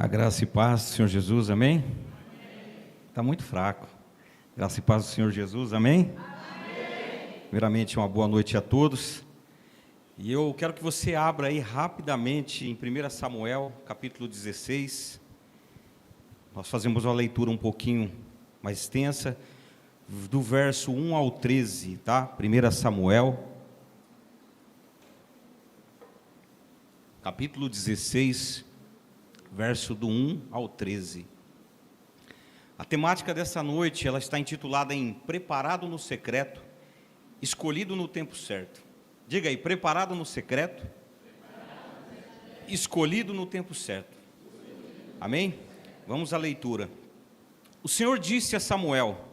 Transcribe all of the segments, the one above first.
A graça e paz do Senhor Jesus, amém? Está muito fraco. Graça e paz do Senhor Jesus, amém? Amém. Primeiramente, uma boa noite a todos. E eu quero que você abra aí rapidamente em 1 Samuel, capítulo 16. Nós fazemos uma leitura um pouquinho mais extensa, do verso 1 ao 13, tá? 1 Samuel, capítulo 16, verso do 1 ao 13. A temática dessa noite, ela está intitulada em Preparado no Secreto, Escolhido no Tempo Certo. Diga aí, preparado no secreto, escolhido no tempo certo. Amém? Vamos à leitura. O Senhor disse a Samuel: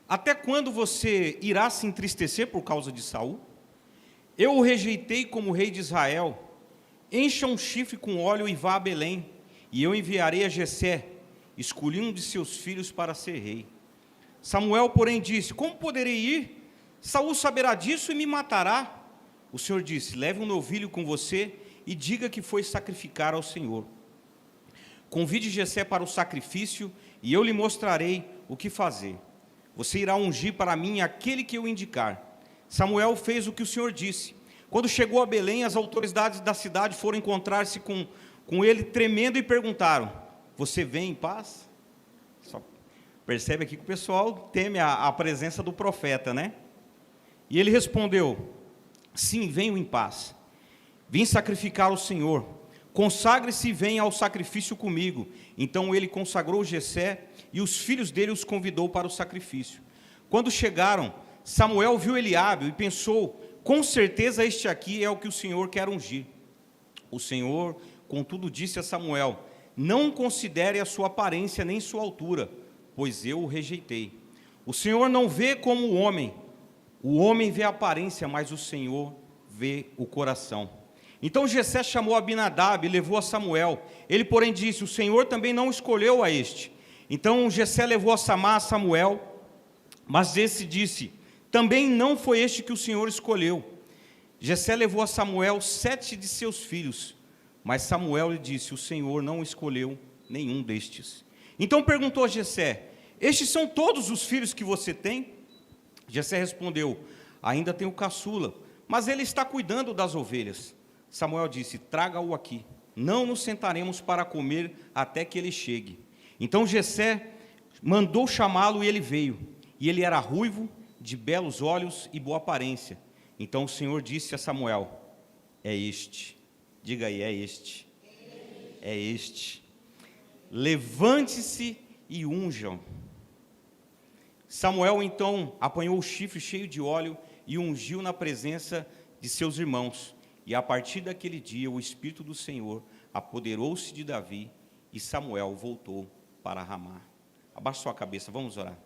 até quando você irá se entristecer por causa de Saul? Eu o rejeitei como rei de Israel. Encha um chifre com óleo e vá a Belém, e eu enviarei a Jessé. Escolhi um de seus filhos para ser rei. Samuel, porém, disse: como poderei ir? Saul saberá disso e me matará. O Senhor disse: leve um novilho com você e diga que foi sacrificar ao Senhor. Convide Jessé para o sacrifício e eu lhe mostrarei o que fazer. Você irá ungir para mim aquele que eu indicar. Samuel fez o que o Senhor disse. Quando chegou a Belém, as autoridades da cidade foram encontrar-se com ele tremendo e perguntaram: você vem em paz? Só percebe aqui que o pessoal teme a presença do profeta, né? E ele respondeu: sim, venho em paz. Vim sacrificar ao Senhor. Consagre-se e venha ao sacrifício comigo. Então ele consagrou Jessé e os filhos dele os convidou para o sacrifício. Quando chegaram, Samuel viu Eliabe e pensou: com certeza este aqui é o que o Senhor quer ungir. O Senhor, contudo, disse a Samuel: não considere a sua aparência nem sua altura, pois eu o rejeitei. O Senhor não vê como o homem vê a aparência, mas o Senhor vê o coração. Então Jessé chamou Abinadab e levou a Samuel. Ele, porém, disse: o Senhor também não escolheu a este. Então Jessé levou a Samá a Samuel, mas esse disse: também não foi este que o Senhor escolheu. Jessé levou a Samuel 7 de seus filhos, mas Samuel lhe disse: o Senhor não escolheu nenhum destes. Então perguntou a Jessé: estes são todos os filhos que você tem? Jessé respondeu: ainda tenho caçula, mas ele está cuidando das ovelhas. Samuel disse: traga-o aqui, não nos sentaremos para comer até que ele chegue. Então Jessé mandou chamá-lo e ele veio, e ele era ruivo, de belos olhos e boa aparência. Então o Senhor disse a Samuel: é este. Diga aí, é este. É este. Levante-se e unjam. Samuel então apanhou o chifre cheio de óleo e ungiu na presença de seus irmãos. E a partir daquele dia o Espírito do Senhor apoderou-se de Davi e Samuel voltou para Ramá. Abaixa sua cabeça, vamos orar.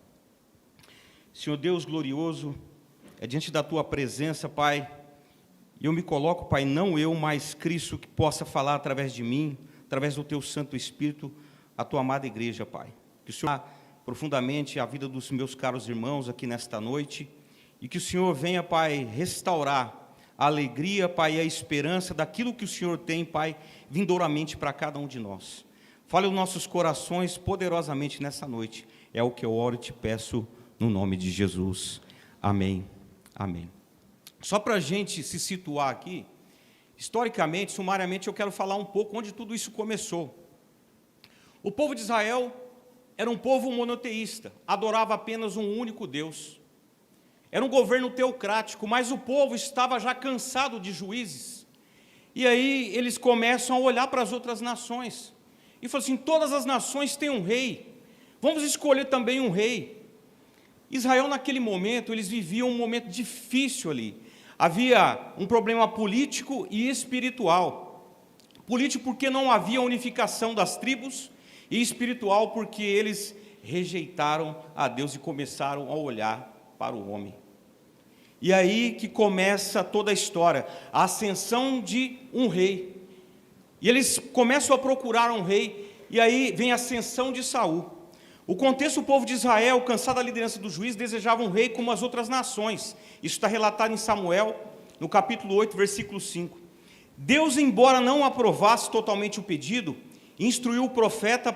Senhor Deus glorioso, é diante da Tua presença, Pai, e eu me coloco, Pai, não eu, mas Cristo, que possa falar através de mim, através do Teu Santo Espírito, a Tua amada igreja, Pai. Que o Senhor profundamente a vida dos meus caros irmãos aqui nesta noite, e que o Senhor venha, Pai, restaurar a alegria, Pai, e a esperança daquilo que o Senhor tem, Pai, vindouramente para cada um de nós. Fale os nossos corações poderosamente nessa noite, é o que eu oro e te peço no nome de Jesus. Amém. Amém. Só para a gente se situar aqui, historicamente, sumariamente, eu quero falar um pouco onde tudo isso começou. O povo de Israel era um povo monoteísta, adorava apenas um único Deus. Era um governo teocrático, mas o povo estava já cansado de juízes. E aí eles começam a olhar para as outras nações. E falam assim: todas as nações têm um rei, vamos escolher também um rei. Israel, naquele momento, eles viviam um momento difícil ali. Havia um problema político e espiritual. Político porque não havia unificação das tribos, e espiritual porque eles rejeitaram a Deus e começaram a olhar para o homem. E aí que começa toda a história, a ascensão de um rei. E eles começam a procurar um rei, e aí vem a ascensão de Saul. O contexto: o povo de Israel, cansado da liderança do juiz, desejava um rei como as outras nações. Isso está relatado em Samuel, no capítulo 8, versículo 5. Deus, embora não aprovasse totalmente o pedido, instruiu o profeta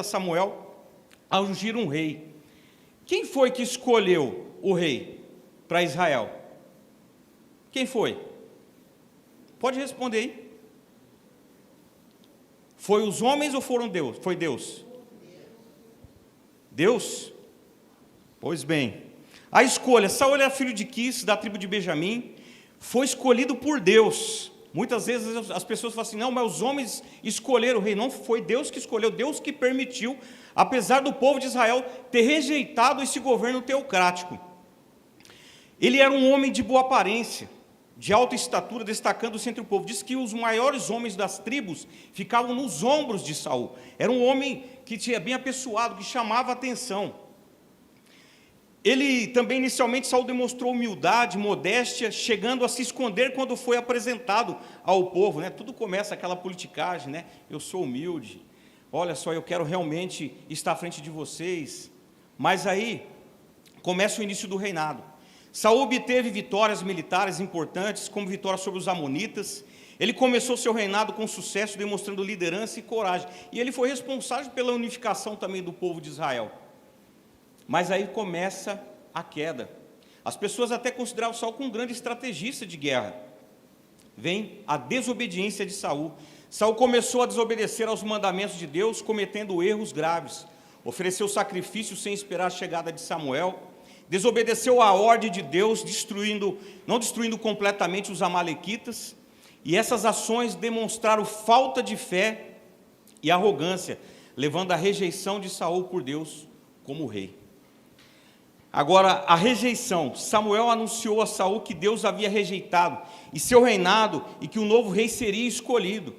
Samuel a ungir um rei. Quem foi que escolheu o rei para Israel? Quem foi? Pode responder aí. Foi os homens ou foram Deus? Foi Deus? Deus? Pois bem, a escolha, Saul era filho de Quis, da tribo de Benjamim, foi escolhido por Deus. Muitas vezes as pessoas falam assim, não, mas os homens escolheram o rei. Não, foi Deus que escolheu, Deus que permitiu, apesar do povo de Israel ter rejeitado esse governo teocrático. Ele era um homem de boa aparência, de alta estatura, destacando-se entre o povo. Diz que os maiores homens das tribos ficavam nos ombros de Saul. Era um homem que tinha bem apessoado, que chamava a atenção. Ele também, inicialmente, Saul demonstrou humildade, modéstia, chegando a se esconder quando foi apresentado ao povo, né? Tudo começa aquela politicagem, né? Eu sou humilde, olha só, eu quero realmente estar à frente de vocês. Mas aí começa o início do reinado. Saul obteve vitórias militares importantes, como vitória sobre os amonitas. Ele começou seu reinado com sucesso, demonstrando liderança e coragem. E ele foi responsável pela unificação também do povo de Israel. Mas aí começa a queda. As pessoas até consideravam Saul como um grande estrategista de guerra. Vem a desobediência de Saul. Saul começou a desobedecer aos mandamentos de Deus, cometendo erros graves. Ofereceu sacrifícios sem esperar a chegada de Samuel. Desobedeceu a ordem de Deus, não destruindo completamente os amalequitas. E essas ações demonstraram falta de fé e arrogância, levando à rejeição de Saul por Deus como rei. Agora, a rejeição. Samuel anunciou a Saul que Deus havia rejeitado e seu reinado e que o novo rei seria escolhido.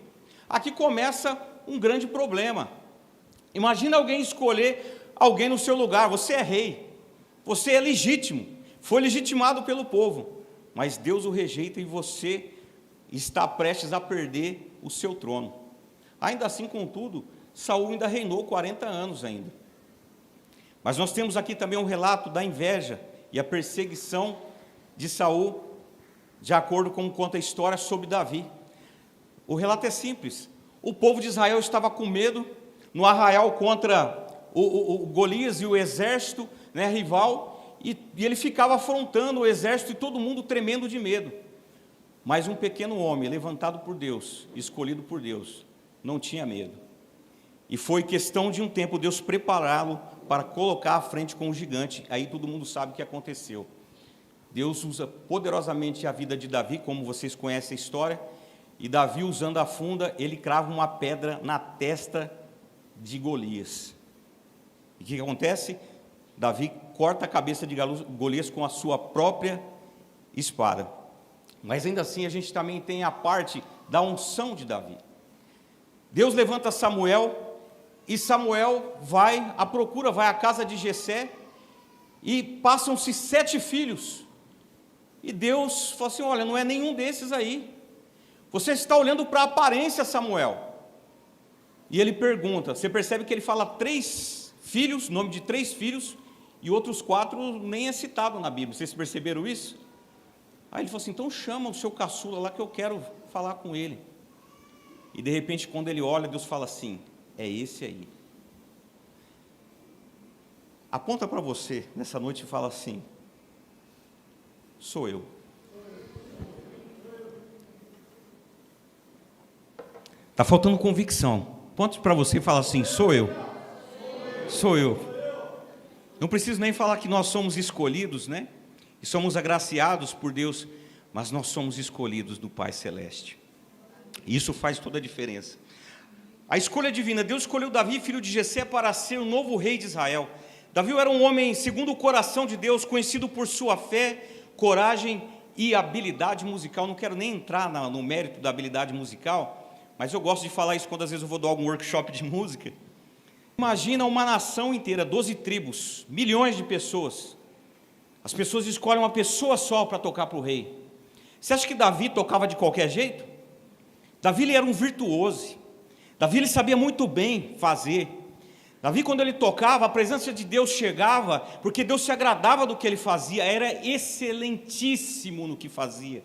Aqui começa um grande problema. Imagina alguém escolher alguém no seu lugar. Você é rei, você é legítimo, foi legitimado pelo povo, mas Deus o rejeita e você está prestes a perder o seu trono. Ainda assim, contudo, Saul ainda reinou 40 anos ainda. Mas nós temos aqui também um relato da inveja e a perseguição de Saul, de acordo com conta a história sobre Davi. O relato é simples. O povo de Israel estava com medo no arraial contra o Golias e o exército, né, rival, e ele ficava afrontando o exército e todo mundo tremendo de medo. Mas um pequeno homem, levantado por Deus, escolhido por Deus, não tinha medo. E foi questão de um tempo Deus prepará-lo para colocar à frente com o gigante. Aí todo mundo sabe o que aconteceu. Deus usa poderosamente a vida de Davi, como vocês conhecem a história, e Davi, usando a funda, ele crava uma pedra na testa de Golias. E o que acontece? Davi corta a cabeça de Golias com a sua própria espada. Mas ainda assim a gente também tem a parte da unção de Davi. Deus levanta Samuel, e Samuel vai à procura, vai à casa de Jessé, e passam-se 7 filhos. E Deus fala assim, olha, não é nenhum desses aí. Você está olhando para a aparência, Samuel. E ele pergunta, você percebe que ele fala 3 filhos, nome de 3 filhos, e outros 4 nem é citado na Bíblia. Vocês perceberam isso? Aí ele falou assim, então chama o seu caçula lá que eu quero falar com ele. E de repente, quando ele olha, Deus fala assim, é esse aí. Aponta para você nessa noite e fala assim, sou eu. Está faltando convicção. Aponta para você e fala assim, sou eu. Sou eu. Não preciso nem falar que nós somos escolhidos, né? E somos agraciados por Deus, mas nós somos escolhidos do Pai Celeste. E isso faz toda a diferença. A escolha divina, Deus escolheu Davi, filho de Jessé, para ser o novo rei de Israel. Davi era um homem segundo o coração de Deus, conhecido por sua fé, coragem e habilidade musical. Não quero nem entrar no mérito da habilidade musical, mas eu gosto de falar isso quando às vezes eu vou dar algum workshop de música. Imagina uma nação inteira, 12 tribos, milhões de pessoas. As pessoas escolhem uma pessoa só para tocar para o rei. Você acha que Davi tocava de qualquer jeito? Davi ele era um virtuoso. Davi ele sabia muito bem fazer. Davi, quando ele tocava, a presença de Deus chegava, porque Deus se agradava do que ele fazia, era excelentíssimo no que fazia.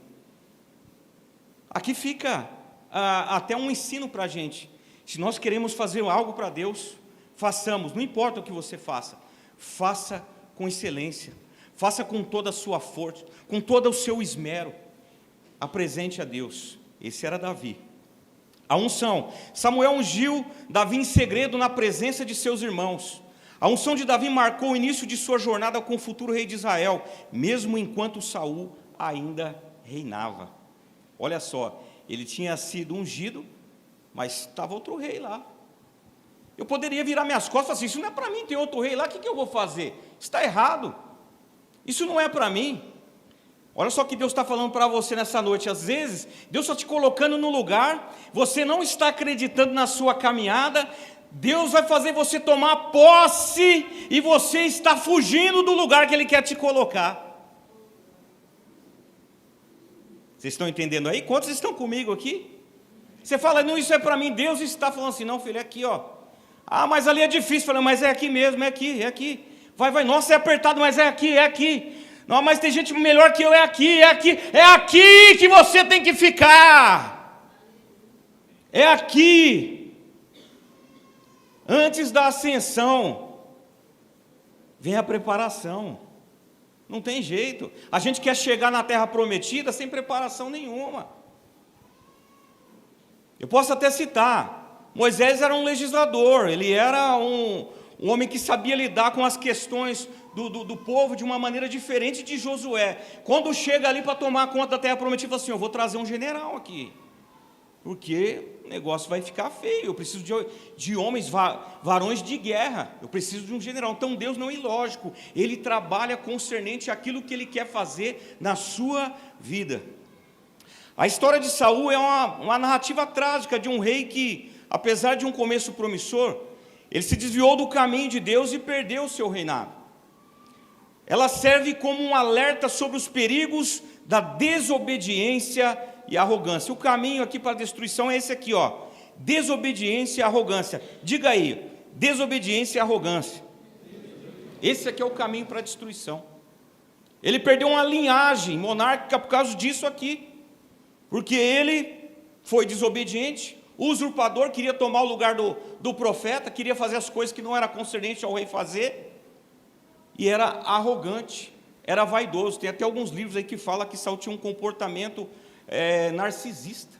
Aqui fica até um ensino para a gente. Se nós queremos fazer algo para Deus, façamos, não importa o que você faça, faça com excelência, faça com toda a sua força, com todo o seu esmero, apresente a Deus. Esse era Davi. A unção, Samuel ungiu Davi em segredo na presença de seus irmãos. A unção de Davi marcou o início de sua jornada com o futuro rei de Israel, mesmo enquanto Saul ainda reinava. Olha só, ele tinha sido ungido, mas estava outro rei lá. Eu poderia virar minhas costas e falar assim, isso não é para mim, tem outro rei lá, o que eu vou fazer? Está errado, isso não é para mim. Olha só o que Deus está falando para você nessa noite. Às vezes, Deus está te colocando no lugar, você não está acreditando na sua caminhada, Deus vai fazer você tomar posse, e você está fugindo do lugar que Ele quer te colocar. Vocês estão entendendo aí? Quantos estão comigo aqui? Você fala, não, isso é para mim, Deus está falando assim, não filho, é aqui ó. Ah, mas ali é difícil, falando, mas é aqui mesmo, é aqui, é aqui. Vai, nossa, é apertado, mas é aqui, é aqui. Não, mas tem gente melhor que eu, é aqui, é aqui. É aqui que você tem que ficar. É aqui. Antes da ascensão, vem a preparação. Não tem jeito. A gente quer chegar na terra prometida sem preparação nenhuma. Eu posso até citar, Moisés era um legislador, ele era um homem que sabia lidar com as questões do povo de uma maneira diferente de Josué. Quando chega ali para tomar conta da terra prometida, fala assim, eu vou trazer um general aqui, porque o negócio vai ficar feio, eu preciso de homens, varões de guerra, eu preciso de um general. Então Deus não é ilógico, Ele trabalha concernente àquilo que Ele quer fazer na sua vida. A história de Saul é uma narrativa trágica de um rei que, apesar de um começo promissor, ele se desviou do caminho de Deus e perdeu o seu reinado. Ela serve como um alerta sobre os perigos da desobediência e arrogância. O caminho aqui para a destruição é esse aqui, ó. Desobediência e arrogância. Diga aí, desobediência e arrogância. Esse aqui é o caminho para a destruição. Ele perdeu uma linhagem monárquica por causa disso aqui. Porque ele foi desobediente, usurpador, queria tomar o lugar do profeta, queria fazer as coisas que não era concernente ao rei fazer, e era arrogante, era vaidoso. Tem até alguns livros aí que falam que Saul tinha um comportamento narcisista,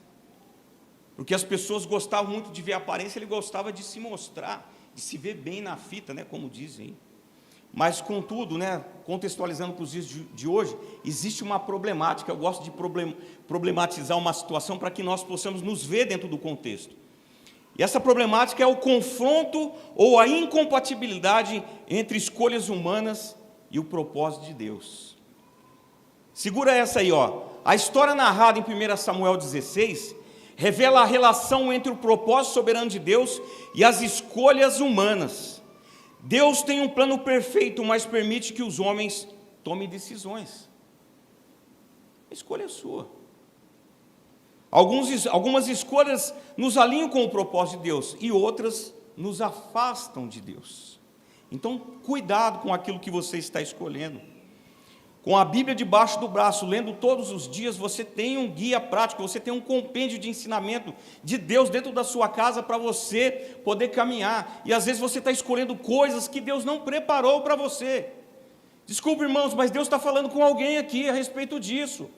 porque as pessoas gostavam muito de ver a aparência, ele gostava de se mostrar, de se ver bem na fita, né, como dizem. Mas, contudo, né, contextualizando para os dias de hoje, existe uma problemática. Eu gosto de problematizar uma situação para que nós possamos nos ver dentro do contexto. E essa problemática é o confronto ou a incompatibilidade entre escolhas humanas e o propósito de Deus. Segura essa aí, ó. A história narrada em 1 Samuel 16 revela a relação entre o propósito soberano de Deus e as escolhas humanas. Deus tem um plano perfeito, mas permite que os homens tomem decisões. A escolha é sua. Algumas escolhas nos alinham com o propósito de Deus e outras nos afastam de Deus. Então, cuidado com aquilo que você está escolhendo. Com a Bíblia debaixo do braço, lendo todos os dias, você tem um guia prático, você tem um compêndio de ensinamento de Deus dentro da sua casa para você poder caminhar. E às vezes você está escolhendo coisas que Deus não preparou para você. Desculpe, irmãos, mas Deus está falando com alguém aqui a respeito disso.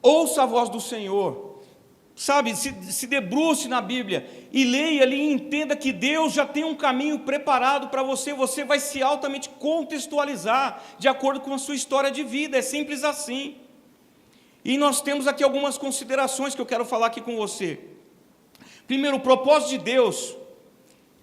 Ouça a voz do Senhor. Sabe, se debruce na Bíblia e leia ali e entenda que Deus já tem um caminho preparado para você. Você vai se altamente contextualizar de acordo com a sua história de vida, é simples assim. E nós temos aqui algumas considerações que eu quero falar aqui com você. Primeiro, o propósito de Deus,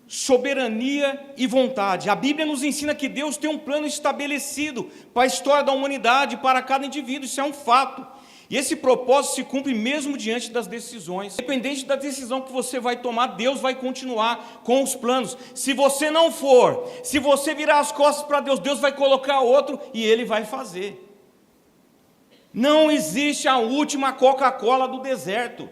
soberania e vontade. A Bíblia nos ensina que Deus tem um plano estabelecido para a história da humanidade, para cada indivíduo, isso é um fato. E esse propósito se cumpre mesmo diante das decisões. Independente da decisão que você vai tomar, Deus vai continuar com os planos. Se você não for, se você virar as costas para Deus, Deus vai colocar outro e Ele vai fazer. Não existe a última Coca-Cola do deserto.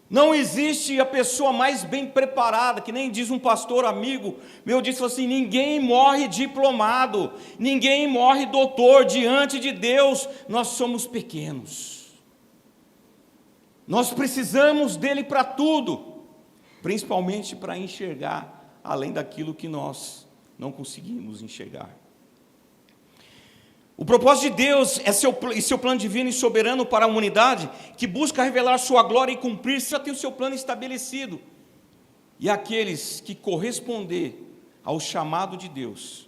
Não existe a pessoa mais bem preparada, que nem diz um pastor amigo meu, disse assim, ninguém morre diplomado, ninguém morre doutor, diante de Deus nós somos pequenos. Nós precisamos dele para tudo, principalmente para enxergar além daquilo que nós não conseguimos enxergar. O propósito de Deus é seu plano divino e soberano para a humanidade, que busca revelar sua glória e cumprir, já tem o seu plano estabelecido. E aqueles que corresponder ao chamado de Deus,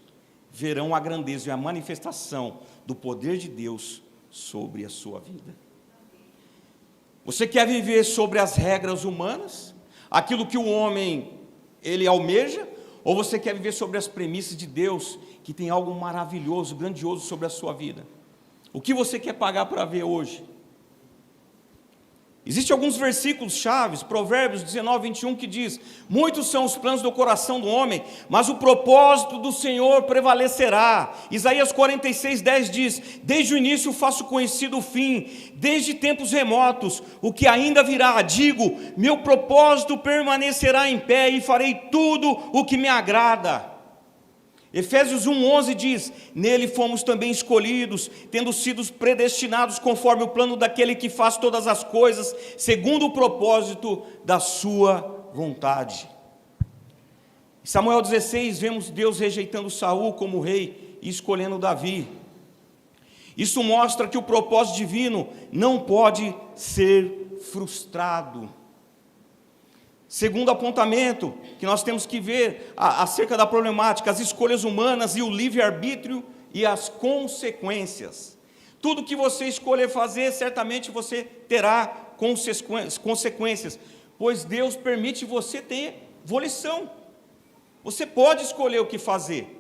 verão a grandeza e a manifestação do poder de Deus sobre a sua vida. Você quer viver sobre as regras humanas, aquilo que o homem ele almeja, ou você quer viver sobre as premissas de Deus, que tem algo maravilhoso, grandioso sobre a sua vida? O que você quer pagar para ver hoje? Existem alguns versículos chaves, Provérbios 19, 21, que diz: muitos são os planos do coração do homem, mas o propósito do Senhor prevalecerá. Isaías 46, 10 diz: desde o início faço conhecido o fim, desde tempos remotos, o que ainda virá. Digo, meu propósito permanecerá em pé e farei tudo o que me agrada. Efésios 1,11 diz: nele fomos também escolhidos, tendo sido predestinados conforme o plano daquele que faz todas as coisas, segundo o propósito da sua vontade. Em Samuel 16, vemos Deus rejeitando Saul como rei e escolhendo Davi. Isso mostra que o propósito divino não pode ser frustrado. Segundo apontamento que nós temos que ver acerca da problemática, as escolhas humanas e o livre-arbítrio e as consequências. Tudo que você escolher fazer, certamente você terá consequências, pois Deus permite você ter volição. Você pode escolher o que fazer.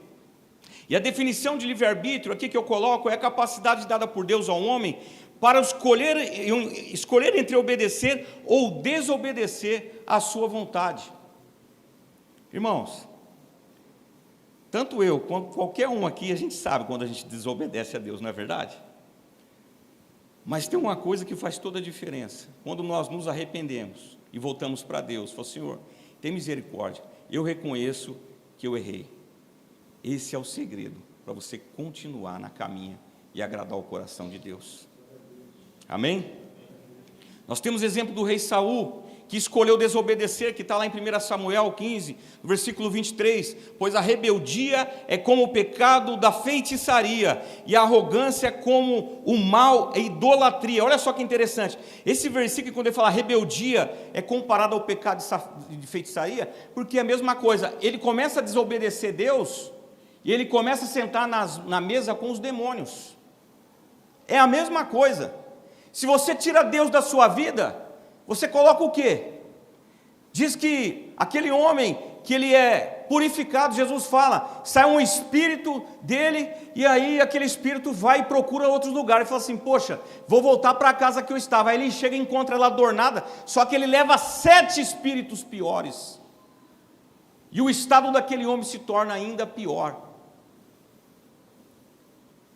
E a definição de livre-arbítrio aqui que eu coloco é a capacidade dada por Deus ao homem para escolher entre obedecer ou desobedecer à sua vontade. Irmãos, tanto eu quanto qualquer um aqui, a gente sabe quando a gente desobedece a Deus, não é verdade? Mas tem uma coisa que faz toda a diferença: quando nós nos arrependemos e voltamos para Deus, falamos: Senhor, tem misericórdia, eu reconheço que eu errei. Esse é o segredo para você continuar na caminha e agradar o coração de Deus. Amém? Nós temos exemplo do rei Saul, que escolheu desobedecer, que está lá em 1 Samuel 15, versículo 23, pois a rebeldia é como o pecado da feitiçaria, e a arrogância como o mal e idolatria. Olha só que interessante, esse versículo, quando ele fala rebeldia, é comparado ao pecado de feitiçaria, porque é a mesma coisa, ele começa a desobedecer Deus, e ele começa a sentar na mesa com os demônios. É a mesma coisa. Se você tira Deus da sua vida, você coloca o quê? Diz que aquele homem que ele é purificado, Jesus fala, sai um espírito dele, e aí aquele espírito vai e procura outros lugares, e fala assim: poxa, vou voltar para a casa que eu estava. Aí ele chega e encontra ela adornada, só que ele leva 7 espíritos piores, e o estado daquele homem se torna ainda pior.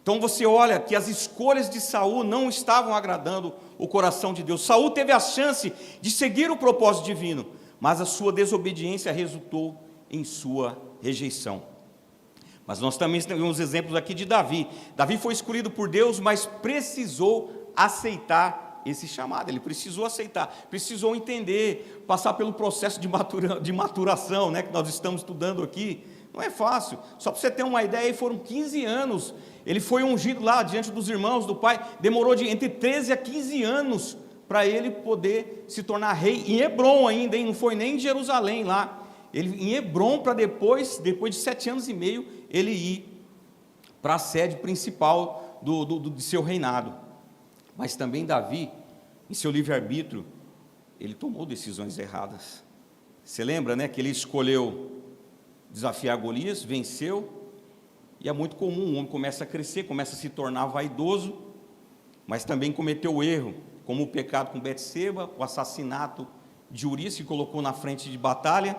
Então você olha que as escolhas de Saul não estavam agradando o coração de Deus. Saul teve a chance de seguir o propósito divino, mas a sua desobediência resultou em sua rejeição. Mas nós também temos exemplos aqui de Davi. Davi foi escolhido por Deus, mas precisou aceitar esse chamado. Ele precisou aceitar, precisou entender, passar pelo processo de maturação, né, que nós estamos estudando aqui. Não é fácil. Só para você ter uma ideia, foram 15 anos. Ele foi ungido lá diante dos irmãos do pai. Demorou entre 13 a 15 anos para ele poder se tornar rei em Hebrom ainda, hein? Não foi nem em Jerusalém lá. Ele em Hebrom, para depois de 7 anos e meio, ele ir para a sede principal de seu reinado. Mas também Davi, em seu livre-arbítrio, ele tomou decisões erradas. Você lembra, né, que ele escolheu desafiar Golias, venceu, e é muito comum, o homem começa a crescer, começa a se tornar vaidoso, mas também cometeu o erro, como o pecado com Betseba, o assassinato de Urias, que colocou na frente de batalha.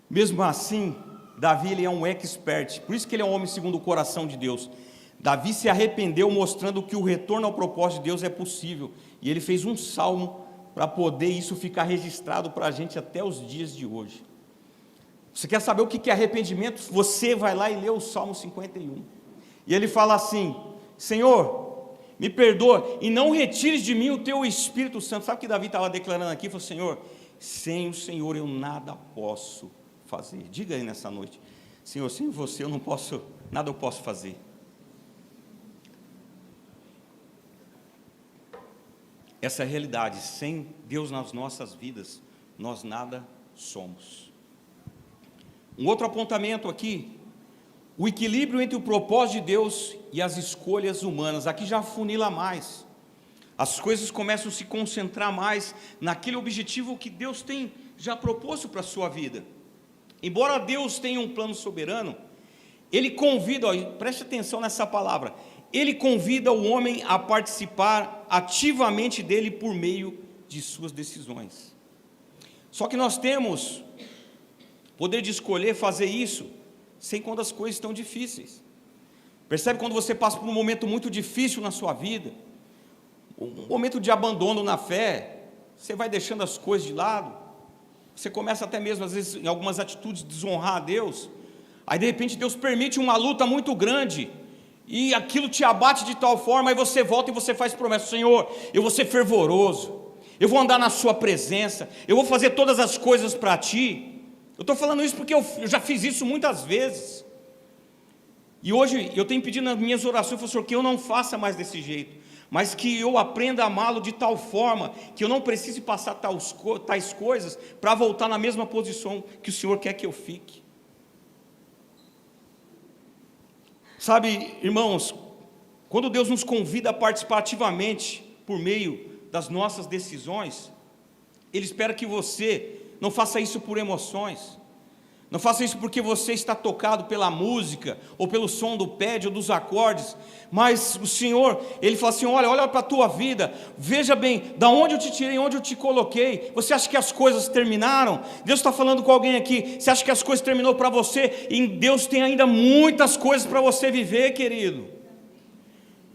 Mesmo assim, Davi ele é um expert, por isso que ele é um homem segundo o coração de Deus. Davi se arrependeu, mostrando que o retorno ao propósito de Deus é possível, e ele fez um salmo para poder isso ficar registrado para a gente até os dias de hoje. Você quer saber o que é arrependimento? Você vai lá e lê o Salmo 51. E ele fala assim: Senhor, me perdoa, e não retires de mim o teu Espírito Santo. Sabe o que Davi estava declarando aqui? Ele falou: Senhor, sem o Senhor eu nada posso fazer. Diga aí nessa noite: Senhor, sem você eu não posso, nada eu posso fazer. Essa é a realidade. Sem Deus nas nossas vidas, nós nada somos. Um outro apontamento aqui: o equilíbrio entre o propósito de Deus e as escolhas humanas. Aqui já afunila mais. As coisas começam a se concentrar mais naquele objetivo que Deus tem já proposto para a sua vida. Embora Deus tenha um plano soberano, Ele convida, preste atenção nessa palavra, Ele convida o homem a participar ativamente dele por meio de suas decisões. Só que nós temos poder de escolher fazer isso sem quando as coisas estão difíceis. Percebe quando você passa por um momento muito difícil na sua vida, um momento de abandono na fé, você vai deixando as coisas de lado, você começa até mesmo às vezes em algumas atitudes desonrar a Deus, aí de repente Deus permite uma luta muito grande, e aquilo te abate de tal forma, aí você volta e você faz promessa: Senhor, eu vou ser fervoroso, eu vou andar na sua presença, eu vou fazer todas as coisas para ti. Eu estou falando isso porque eu já fiz isso muitas vezes, e hoje eu tenho pedido nas minhas orações, Senhor, que eu não faça mais desse jeito, mas que eu aprenda a amá-lo de tal forma, que eu não precise passar tais coisas, para voltar na mesma posição que o Senhor quer que eu fique. Sabe, irmãos, quando Deus nos convida a participar ativamente, por meio das nossas decisões, Ele espera que você não faça isso por emoções, não faça isso porque você está tocado pela música, ou pelo som do pad, ou dos acordes, mas o Senhor, Ele fala assim: olha para a tua vida, veja bem, da onde eu te tirei, onde eu te coloquei. Você acha que as coisas terminaram? Deus está falando com alguém aqui: você acha que as coisas terminou para você? E Deus tem ainda muitas coisas para você viver, querido.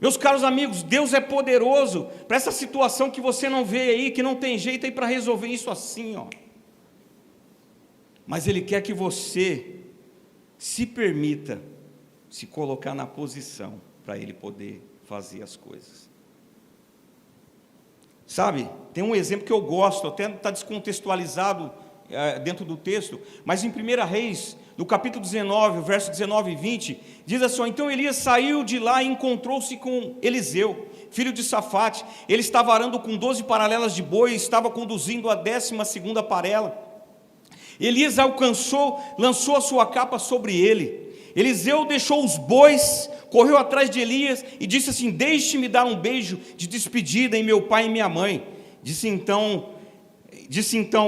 Meus caros amigos, Deus é poderoso para essa situação que você não vê aí, que não tem jeito aí para resolver isso assim, ó. Mas Ele quer que você se permita se colocar na posição para Ele poder fazer as coisas. Sabe, tem um exemplo que eu gosto, até está descontextualizado dentro do texto, mas em 1 Reis, no capítulo 19, verso 19 e 20, diz assim: então Elias saiu de lá e encontrou-se com Eliseu, filho de Safate. Ele estava arando com 12 paralelas de boi e estava conduzindo a 12ª parela. Elias alcançou, lançou a sua capa sobre ele. Eliseu deixou os bois, correu atrás de Elias e disse assim: deixe-me dar um beijo de despedida em meu pai e minha mãe. Disse então,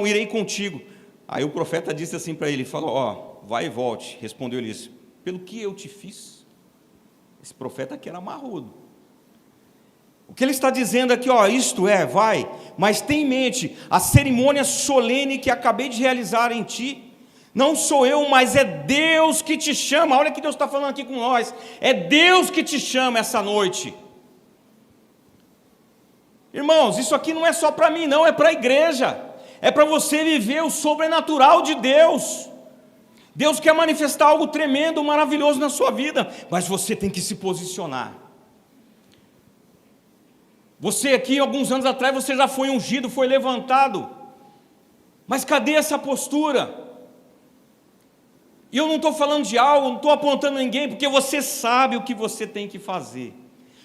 irei contigo. Aí o profeta disse assim para ele, falou: vai e volte. Respondeu Elias: pelo que eu te fiz? Esse profeta aqui era marrudo. O que ele está dizendo aqui, isto é, vai, mas tem em mente a cerimônia solene que acabei de realizar em ti. Não sou eu, mas é Deus que te chama. Olha o que Deus está falando aqui com nós. É Deus que te chama essa noite. Irmãos, isso aqui não é só para mim, não, é para a igreja. É para você viver o sobrenatural de Deus. Deus quer manifestar algo tremendo, maravilhoso na sua vida, mas você tem que se posicionar. Você aqui, alguns anos atrás, você já foi ungido, foi levantado, mas cadê essa postura? E eu não estou falando de algo, não estou apontando ninguém, porque você sabe o que você tem que fazer,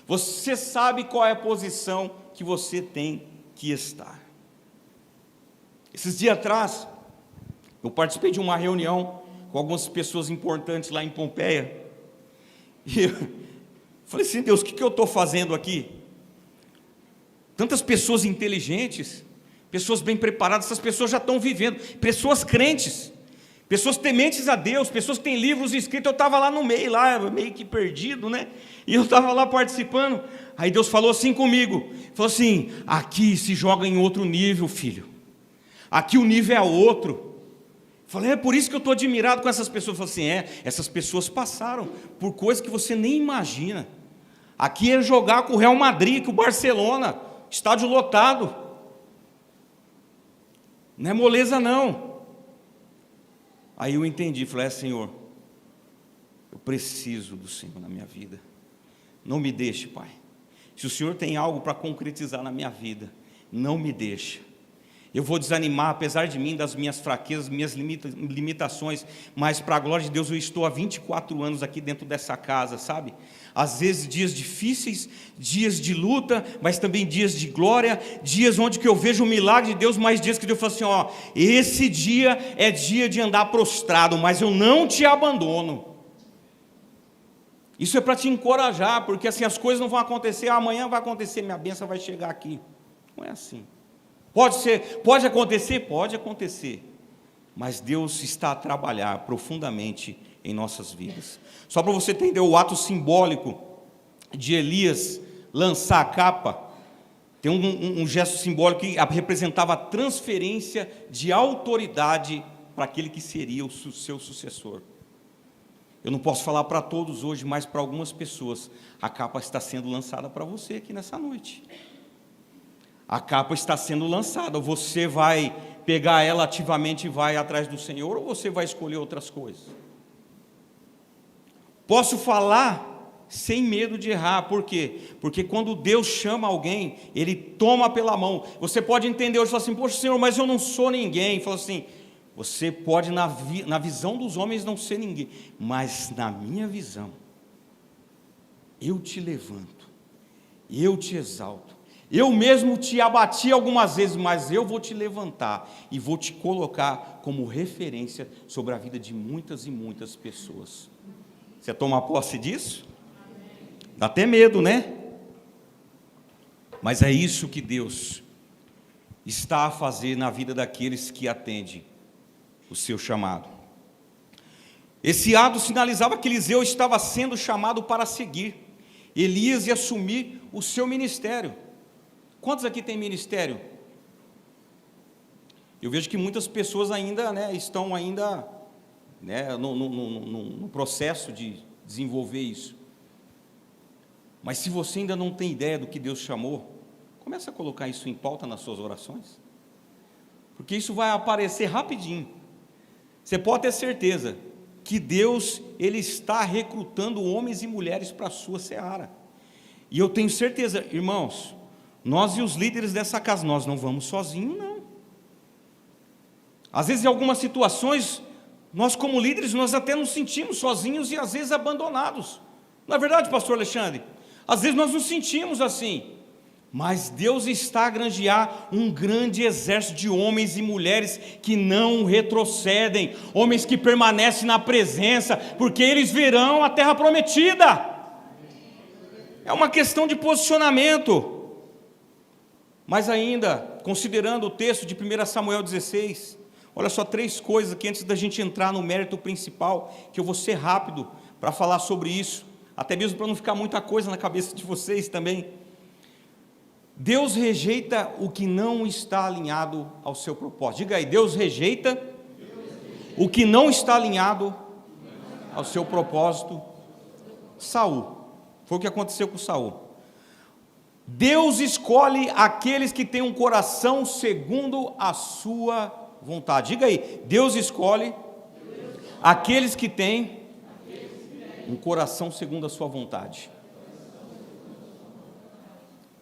você sabe qual é a posição que você tem que estar. Esses dias atrás, eu participei de uma reunião com algumas pessoas importantes lá em Pompeia, e eu falei assim: Deus, o que eu estou fazendo aqui? Tantas pessoas inteligentes, pessoas bem preparadas, essas pessoas já estão vivendo, pessoas crentes, pessoas tementes a Deus, pessoas que têm livros escritos. Eu estava lá no meio, lá, meio que perdido, né? E eu estava lá participando. Aí Deus falou assim comigo, falou assim: aqui se joga em outro nível, filho, aqui o nível é outro. Falei: é por isso que eu estou admirado com essas pessoas. Falei assim: essas pessoas passaram por coisas que você nem imagina. Aqui é jogar com o Real Madrid, com o Barcelona, estádio lotado, não é moleza não. Aí eu entendi, falei: Senhor, eu preciso do Senhor na minha vida, não me deixe, Pai, Se o Senhor tem algo para concretizar na minha vida, não me deixa. Eu vou desanimar, apesar de mim, das minhas fraquezas, minhas limitações, mas para a glória de Deus eu estou há 24 anos aqui dentro dessa casa, sabe? Às vezes dias difíceis, dias de luta, mas também dias de glória, dias onde que eu vejo o milagre de Deus, mas dias que Deus fala assim, ó, esse dia é dia de andar prostrado, mas eu não te abandono. Isso é para te encorajar, porque assim as coisas não vão acontecer, amanhã vai acontecer, minha bênção vai chegar aqui. Não é assim. Pode acontecer, mas Deus está a trabalhar profundamente em nossas vidas. Só para você entender o ato simbólico de Elias lançar a capa, tem um gesto simbólico que representava a transferência de autoridade para aquele que seria o seu sucessor. Eu não posso falar para todos hoje, mas para algumas pessoas, a capa está sendo lançada para você aqui nessa noite. A capa está sendo lançada, você vai pegar ela ativamente e vai atrás do Senhor, ou você vai escolher outras coisas? Posso falar sem medo de errar, por quê? Porque quando Deus chama alguém, Ele toma pela mão. Você pode entender hoje e falar assim, poxa Senhor, mas eu não sou ninguém. Fala assim, você pode na visão dos homens não ser ninguém, mas na minha visão, eu te levanto, eu te exalto. Eu mesmo te abati algumas vezes, mas eu vou te levantar e vou te colocar como referência sobre a vida de muitas e muitas pessoas. Você toma posse disso? Dá até medo, né? Mas é isso que Deus está a fazer na vida daqueles que atendem o seu chamado. Esse ato sinalizava que Eliseu estava sendo chamado para seguir. Elias ia assumir o seu ministério. Quantos aqui têm ministério? Eu vejo que muitas pessoas ainda, estão ainda, no processo de desenvolver isso. Mas se você ainda não tem ideia do que Deus chamou, comece a colocar isso em pauta nas suas orações, porque isso vai aparecer rapidinho. Você pode ter certeza que Deus, Ele está recrutando homens e mulheres para a sua seara. E eu tenho certeza, irmãos, nós e os líderes dessa casa, nós não vamos sozinhos, não. Às vezes, em algumas situações, nós como líderes, nós até nos sentimos sozinhos e às vezes abandonados. Não é verdade, pastor Alexandre? Às vezes nós nos sentimos assim. Mas Deus está a granjear um grande exército de homens e mulheres que não retrocedem, homens que permanecem na presença, porque eles verão a terra prometida. É uma questão de posicionamento. Mas ainda, considerando o texto de 1 Samuel 16, olha só 3 coisas aqui antes da gente entrar no mérito principal, que eu vou ser rápido para falar sobre isso, até mesmo para não ficar muita coisa na cabeça de vocês também. Deus rejeita o que não está alinhado ao seu propósito. Diga aí, Deus rejeita o que não está alinhado ao seu propósito. Saul, foi o que aconteceu com Saul. Deus escolhe aqueles que têm um coração segundo a sua vontade. Diga aí, Deus escolhe aqueles que têm um coração segundo a sua vontade.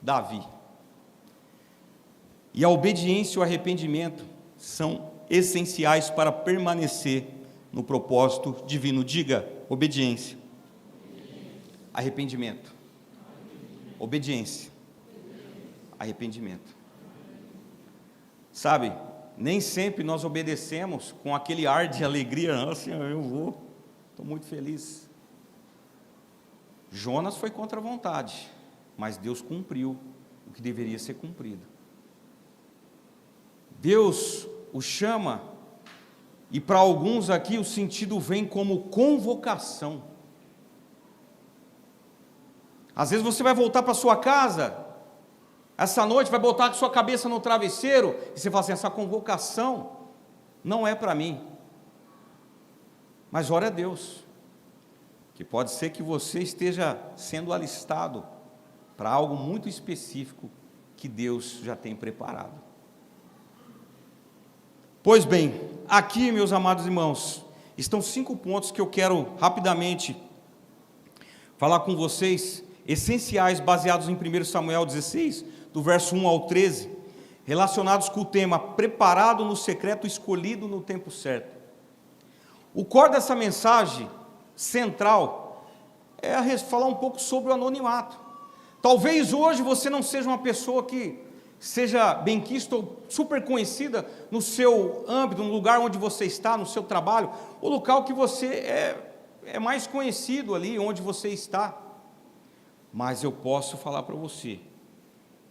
Davi. E a obediência e o arrependimento são essenciais para permanecer no propósito divino. Diga, obediência, arrependimento. Obediência, arrependimento. Sabe, nem sempre nós obedecemos com aquele ar de alegria, assim, eu vou, estou muito feliz. Jonas foi contra a vontade, mas Deus cumpriu o que deveria ser cumprido. Deus o chama, e para alguns aqui o sentido vem como convocação. Às vezes você vai voltar para sua casa, essa noite vai botar a sua cabeça no travesseiro, e você fala assim, essa convocação não é para mim. Mas ore a Deus, que pode ser que você esteja sendo alistado para algo muito específico que Deus já tem preparado. Pois bem, aqui, meus amados irmãos, estão 5 pontos que eu quero rapidamente falar com vocês, essenciais baseados em 1 Samuel 16, do verso 1 ao 13, relacionados com o tema preparado no secreto, escolhido no tempo certo. O core dessa mensagem central é falar um pouco sobre o anonimato. Talvez hoje você não seja uma pessoa que seja benquista ou super conhecida no seu âmbito, no lugar onde você está, no seu trabalho, o local que você é mais conhecido ali, onde você está. Mas eu posso falar para você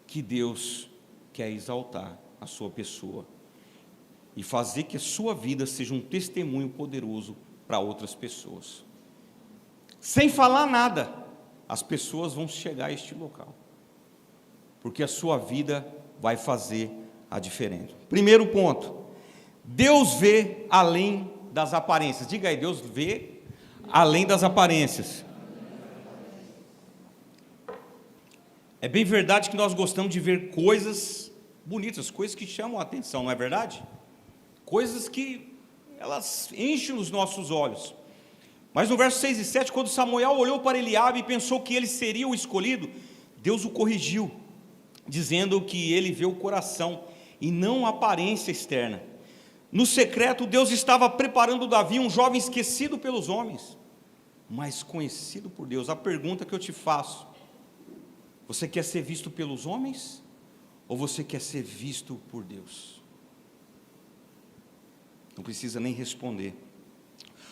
que Deus quer exaltar a sua pessoa e fazer que a sua vida seja um testemunho poderoso para outras pessoas. Sem falar nada, as pessoas vão chegar a este local, porque a sua vida vai fazer a diferença. Primeiro ponto, Deus vê além das aparências. Diga aí, Deus vê além das aparências. É bem verdade que nós gostamos de ver coisas bonitas, coisas que chamam a atenção, não é verdade? Coisas que elas enchem os nossos olhos. Mas no verso 6 e 7, quando Samuel olhou para Eliabe e pensou que ele seria o escolhido, Deus o corrigiu, dizendo que ele vê o coração e não a aparência externa. No secreto, Deus estava preparando Davi, um jovem esquecido pelos homens, mas conhecido por Deus. A pergunta que eu te faço: você quer ser visto pelos homens ou você quer ser visto por Deus? Não precisa nem responder.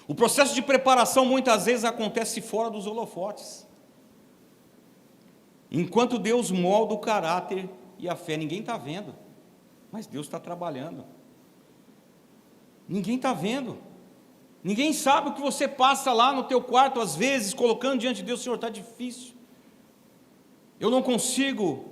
O processo de preparação muitas vezes acontece fora dos holofotes. Enquanto Deus molda o caráter e a fé, ninguém está vendo, mas Deus está trabalhando. Ninguém está vendo. Ninguém sabe o que você passa lá no teu quarto, às vezes, colocando diante de Deus: Senhor, está difícil. Eu não consigo.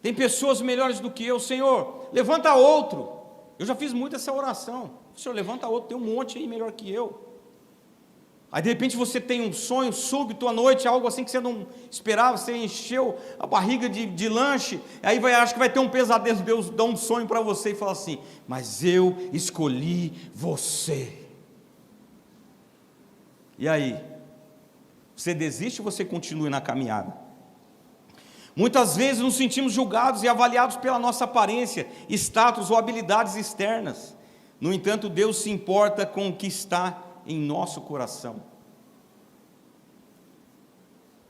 Tem pessoas melhores do que eu. Senhor, levanta outro. Eu já fiz muito essa oração. Senhor, levanta outro, tem um monte aí melhor que eu. Aí de repente você tem um sonho súbito à noite, algo assim que você não esperava, você encheu a barriga de lanche, aí acha que vai ter um pesadelo, Deus dá um sonho para você e fala assim: mas eu escolhi você. E aí? Você desiste ou você continua na caminhada? Muitas vezes nos sentimos julgados e avaliados pela nossa aparência, status ou habilidades externas. No entanto, Deus se importa com o que está em nosso coração.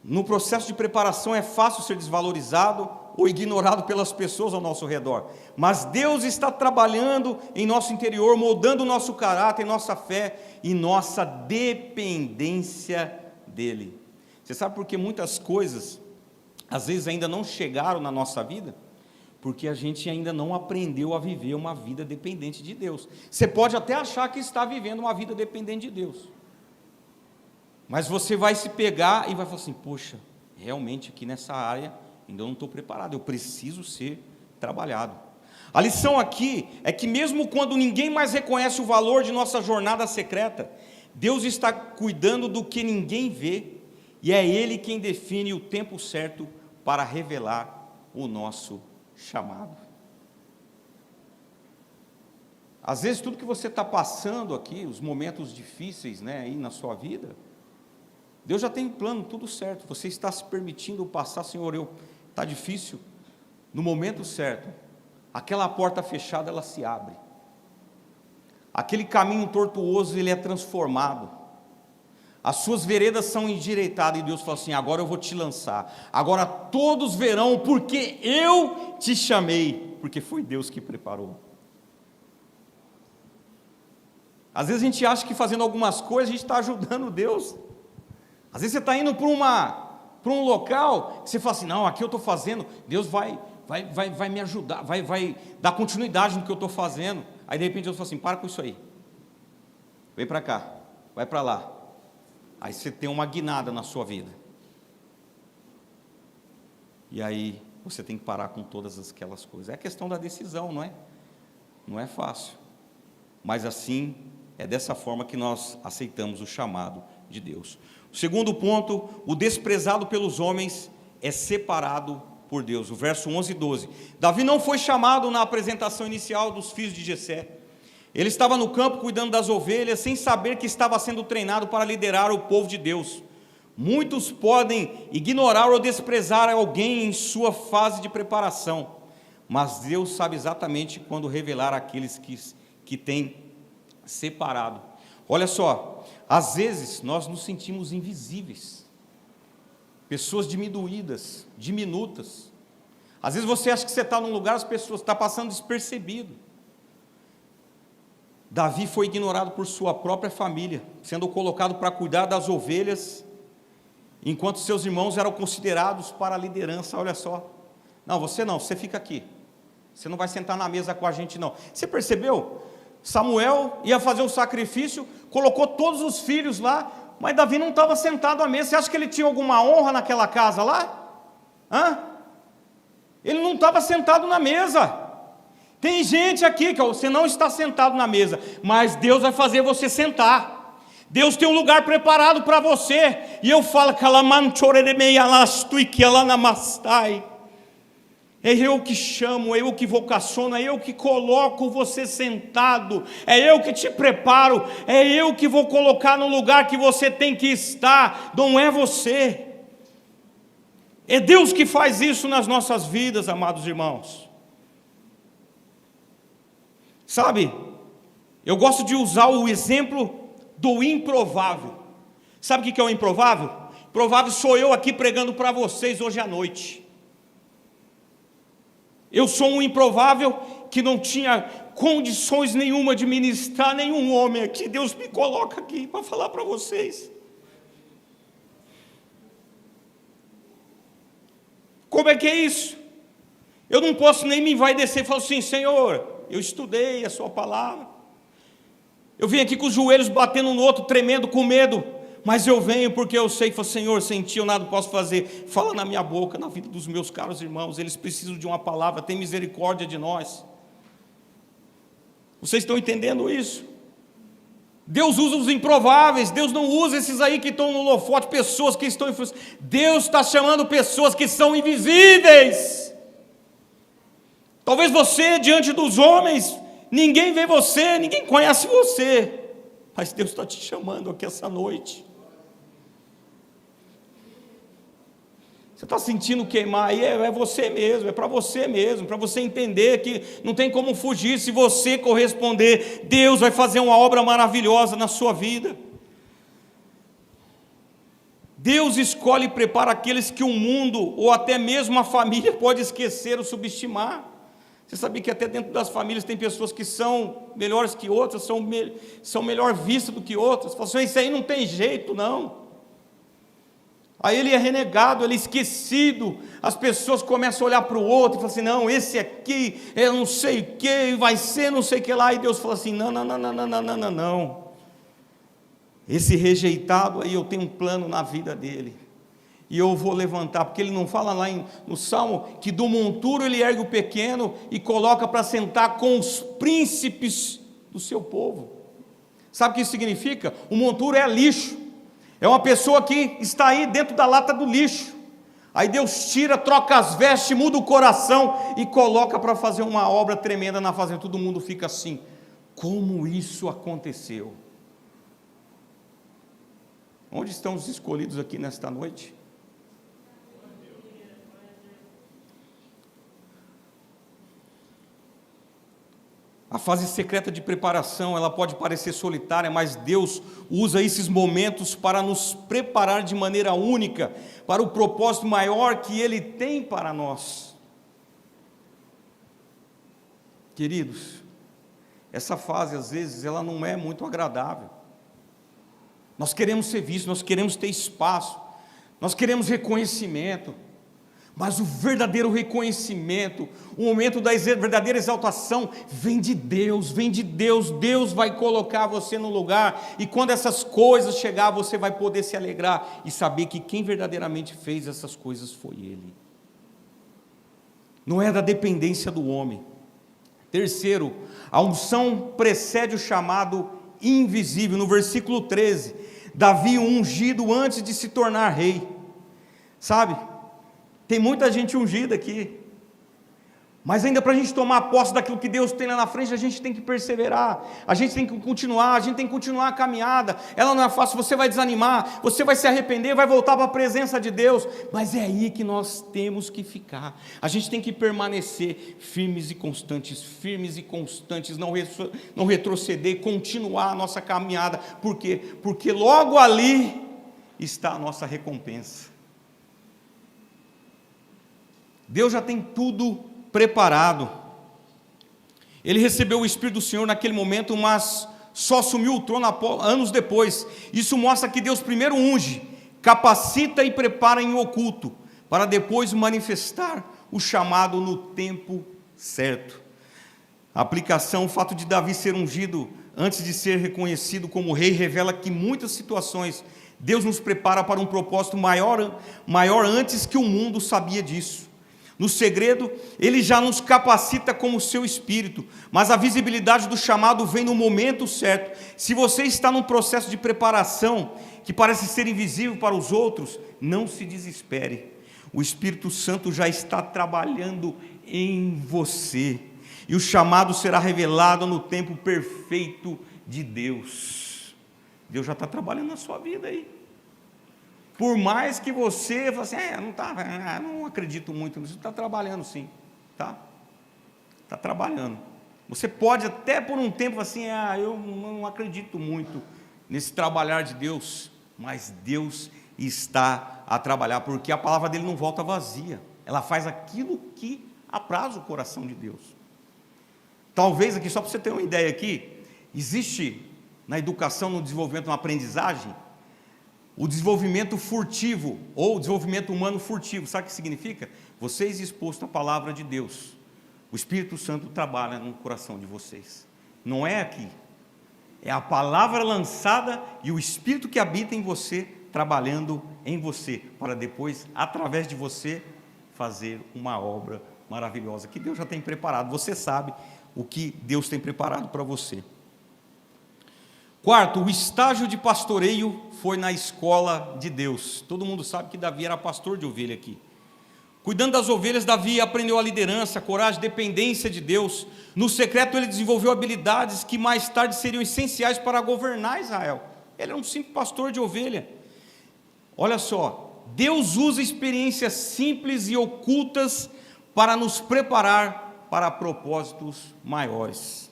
No processo de preparação é fácil ser desvalorizado ou ignorado pelas pessoas ao nosso redor, mas Deus está trabalhando em nosso interior, moldando o nosso caráter, nossa fé e nossa dependência dEle. Você sabe por que muitas coisas às vezes ainda não chegaram na nossa vida? Porque a gente ainda não aprendeu a viver uma vida dependente de Deus. Você pode até achar que está vivendo uma vida dependente de Deus, mas você vai se pegar e vai falar assim: poxa, realmente aqui nessa área ainda não estou preparado, eu preciso ser trabalhado. A lição aqui é que mesmo quando ninguém mais reconhece o valor de nossa jornada secreta, Deus está cuidando do que ninguém vê, e é Ele quem define o tempo certo para revelar o nosso chamado. Às vezes tudo que você está passando aqui, os momentos difíceis, aí na sua vida, Deus já tem um plano, tudo certo. Você está se permitindo passar: Senhor, está difícil. No momento certo, aquela porta fechada, ela se abre. Aquele caminho tortuoso, ele é transformado. As suas veredas são endireitadas e Deus fala assim: agora eu vou te lançar. Agora todos verão porque eu te chamei, porque foi Deus que preparou. Às vezes a gente acha que fazendo algumas coisas a gente está ajudando Deus. Às vezes você está indo para um local que você fala assim: não, aqui eu estou fazendo, Deus vai me ajudar, vai dar continuidade no que eu estou fazendo. Aí de repente Deus fala assim: para com isso aí, vem para cá, vai para lá. Aí você tem uma guinada na sua vida, e aí você tem que parar com todas aquelas coisas. É a questão da decisão, não é? Não é fácil, mas assim, é dessa forma que nós aceitamos o chamado de Deus. O segundo ponto: o desprezado pelos homens é separado por Deus. O verso 11 e 12. Davi não foi chamado na apresentação inicial dos filhos de Jessé. Ele estava no campo cuidando das ovelhas, sem saber que estava sendo treinado para liderar o povo de Deus. Muitos podem ignorar ou desprezar alguém em sua fase de preparação, mas Deus sabe exatamente quando revelar aqueles que tem separado. Olha só, às vezes nós nos sentimos invisíveis, pessoas diminuídas, diminutas. Às vezes você acha que você está num lugar, as pessoas estão passando despercebido. Davi foi ignorado por sua própria família, sendo colocado para cuidar das ovelhas, enquanto seus irmãos eram considerados para a liderança. Olha só, não, você fica aqui, você não vai sentar na mesa com a gente não. Você percebeu? Samuel ia fazer um sacrifício, colocou todos os filhos lá, mas Davi não estava sentado à mesa. Você acha que ele tinha alguma honra naquela casa lá? Ele não estava sentado na mesa. Tem gente aqui que você não está sentado na mesa, mas Deus vai fazer você sentar. Deus tem um lugar preparado para você. E eu falo, é eu que chamo, é eu que vocaciono, é eu que coloco você sentado, é eu que te preparo, é eu que vou colocar no lugar que você tem que estar, não é você. É Deus que faz isso nas nossas vidas, amados irmãos. Sabe, eu gosto de usar o exemplo do improvável. Sabe o que é o improvável? Improvável sou eu aqui pregando para vocês hoje à noite. Eu sou um improvável que não tinha condições nenhuma de ministrar nenhum homem aqui. Deus me coloca aqui para falar para vocês. Como é que é isso? Eu não posso nem me envaidecer e falar assim, Senhor, eu estudei a sua palavra, eu vim aqui com os joelhos batendo um no outro, tremendo com medo, mas eu venho porque eu sei que, Senhor, sem ti eu nada posso fazer. Fala na minha boca, na vida dos meus caros irmãos, eles precisam de uma palavra, tem misericórdia de nós. Vocês estão entendendo isso? Deus usa os improváveis, Deus não usa esses aí que estão no holofote, pessoas que estão Deus está chamando pessoas que são invisíveis. Talvez você, diante dos homens, ninguém vê você, ninguém conhece você, mas Deus está te chamando aqui essa noite. Você está sentindo queimar aí? É você mesmo, é para você mesmo, para você entender que não tem como fugir. Se você corresponder, Deus vai fazer uma obra maravilhosa na sua vida. Deus escolhe e prepara aqueles que o mundo, ou até mesmo a família, pode esquecer ou subestimar. Você sabia que até dentro das famílias tem pessoas que são melhores que outras, são melhor vistas do que outras. Fala assim, isso aí não tem jeito não. Aí ele é renegado, ele é esquecido, as pessoas começam a olhar para o outro e falam assim, não, esse aqui é não sei o que, vai ser não sei o que lá, e Deus fala assim, não, esse rejeitado aí eu tenho um plano na vida dele, e eu vou levantar, porque ele não fala lá no Salmo, que do monturo ele ergue o pequeno, e coloca para sentar com os príncipes do seu povo. Sabe o que isso significa? O monturo é lixo, é uma pessoa que está aí dentro da lata do lixo. Aí Deus tira, troca as vestes, muda o coração e coloca para fazer uma obra tremenda na fazenda. Todo mundo fica assim, como isso aconteceu? Onde estão os escolhidos aqui nesta noite? A fase secreta de preparação, ela pode parecer solitária, mas Deus usa esses momentos para nos preparar de maneira única, para o propósito maior que Ele tem para nós. Queridos, essa fase às vezes ela não é muito agradável. Nós queremos ser vistos, nós queremos ter espaço, nós queremos reconhecimento. Mas o verdadeiro reconhecimento, o momento da verdadeira exaltação, vem de Deus, Deus vai colocar você no lugar, e quando essas coisas chegar, você vai poder se alegrar, e saber que quem verdadeiramente fez essas coisas foi Ele, não é da dependência do homem. Terceiro, a unção precede o chamado invisível. No versículo 13, Davi ungido antes de se tornar rei, sabe? Tem muita gente ungida aqui, Mas ainda para a gente tomar posse daquilo que Deus tem lá na frente, a gente tem que perseverar, a gente tem que continuar, a gente tem que continuar a caminhada. Ela não é fácil, você vai desanimar, você vai se arrepender, vai voltar para a presença de Deus, mas é aí que nós temos que ficar. A gente tem que permanecer firmes e constantes, não retroceder, continuar a nossa caminhada. Por quê? Porque logo ali está a nossa recompensa. Deus já tem tudo preparado. Ele recebeu o Espírito do Senhor naquele momento, mas só assumiu o trono anos depois. Isso mostra que Deus primeiro unge, capacita e prepara em oculto, para depois manifestar o chamado no tempo certo. A aplicação, o fato de Davi ser ungido antes de ser reconhecido como rei, revela que em muitas situações Deus nos prepara para um propósito maior antes que o mundo sabia disso. No segredo, Ele já nos capacita como seu Espírito, mas a visibilidade do chamado vem no momento certo. Se você está num processo de preparação que parece ser invisível para os outros, não se desespere. O Espírito Santo já está trabalhando em você, e o chamado será revelado no tempo perfeito de Deus. Deus já está trabalhando na sua vida aí. Por mais que você fale assim, não acredito muito nisso, está trabalhando sim, tá? Está trabalhando. Você pode até por um tempo assim, eu não acredito muito nesse trabalhar de Deus, mas Deus está a trabalhar, porque a palavra dele não volta vazia, ela faz aquilo que apraz o coração de Deus. Talvez aqui, só para você ter uma ideia aqui, existe na educação, no desenvolvimento, uma aprendizagem, o desenvolvimento furtivo, ou desenvolvimento humano furtivo. Sabe o que significa? Vocês expostos à palavra de Deus, o Espírito Santo trabalha no coração de vocês. Não é aqui, é a palavra lançada e o Espírito que habita em você, trabalhando em você, para depois, através de você, fazer uma obra maravilhosa, que Deus já tem preparado. Você sabe o que Deus tem preparado para você. Quarto, o estágio de pastoreio foi na escola de Deus. Todo mundo sabe que Davi era pastor de ovelha aqui. Cuidando das ovelhas, Davi aprendeu a liderança, a coragem, a dependência de Deus. No secreto, ele desenvolveu habilidades que mais tarde seriam essenciais para governar Israel. Ele era um simples pastor de ovelha. Olha só, Deus usa experiências simples e ocultas para nos preparar para propósitos maiores.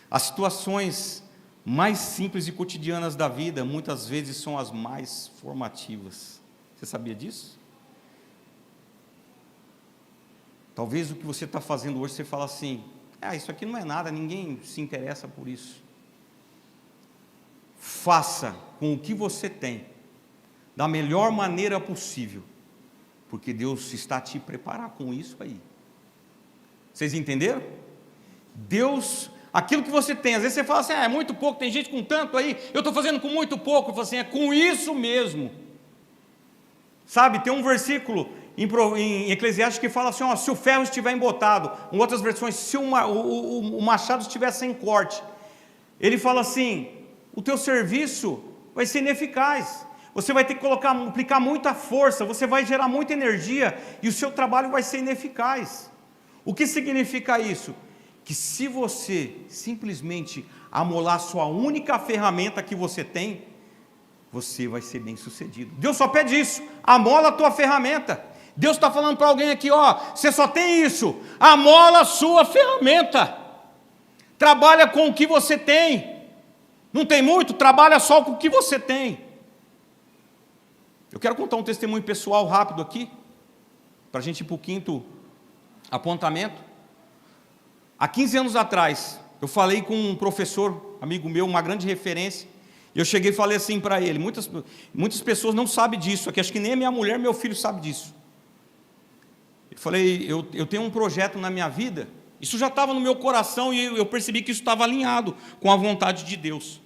As situações mais simples e cotidianas da vida, muitas vezes são as mais formativas. Você sabia disso? Talvez o que você está fazendo hoje, você fala assim, isso aqui não é nada, ninguém se interessa por isso. Faça com o que você tem, da melhor maneira possível, porque Deus está a te preparar com isso aí. Vocês entenderam? Deus... Aquilo que você tem, às vezes você fala assim, é muito pouco, tem gente com tanto aí, eu estou fazendo com muito pouco. Eu falo assim, é com isso mesmo. Sabe, tem um versículo em Eclesiastes que fala assim, se o ferro estiver embotado, em outras versões, se o machado estiver sem corte, ele fala assim, o teu serviço vai ser ineficaz, você vai ter que aplicar muita força, você vai gerar muita energia, e o seu trabalho vai ser ineficaz. O que significa isso? Que se você simplesmente amolar sua única ferramenta que você tem, você vai ser bem sucedido. Deus só pede isso, amola a tua ferramenta. Deus está falando para alguém aqui, você só tem isso, amola a sua ferramenta, trabalha com o que você tem, não tem muito, trabalha só com o que você tem. Eu quero contar um testemunho pessoal rápido aqui, para a gente ir para o quinto apontamento. Há 15 anos atrás, eu falei com um professor, amigo meu, uma grande referência, e eu cheguei e falei assim para ele, muitas pessoas não sabem disso, aqui acho que nem a minha mulher, meu filho sabe disso. Eu falei, eu tenho um projeto na minha vida, isso já estava no meu coração, e eu percebi que isso estava alinhado com a vontade de Deus.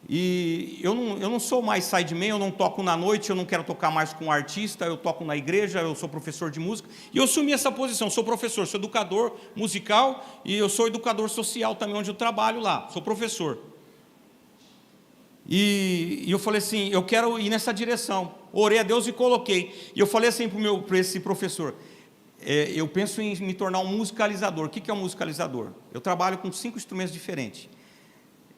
E eu não sou mais sideman, eu não toco na noite, eu não quero tocar mais com artista, eu toco na igreja, eu sou professor de música, e eu assumi essa posição, sou professor, sou educador musical, e eu sou educador social também, onde eu trabalho lá, sou professor. E eu falei assim, eu quero ir nessa direção, orei a Deus e coloquei, e eu falei assim para esse professor, eu penso em me tornar um musicalizador. O que é um musicalizador? Eu trabalho com 5 instrumentos diferentes.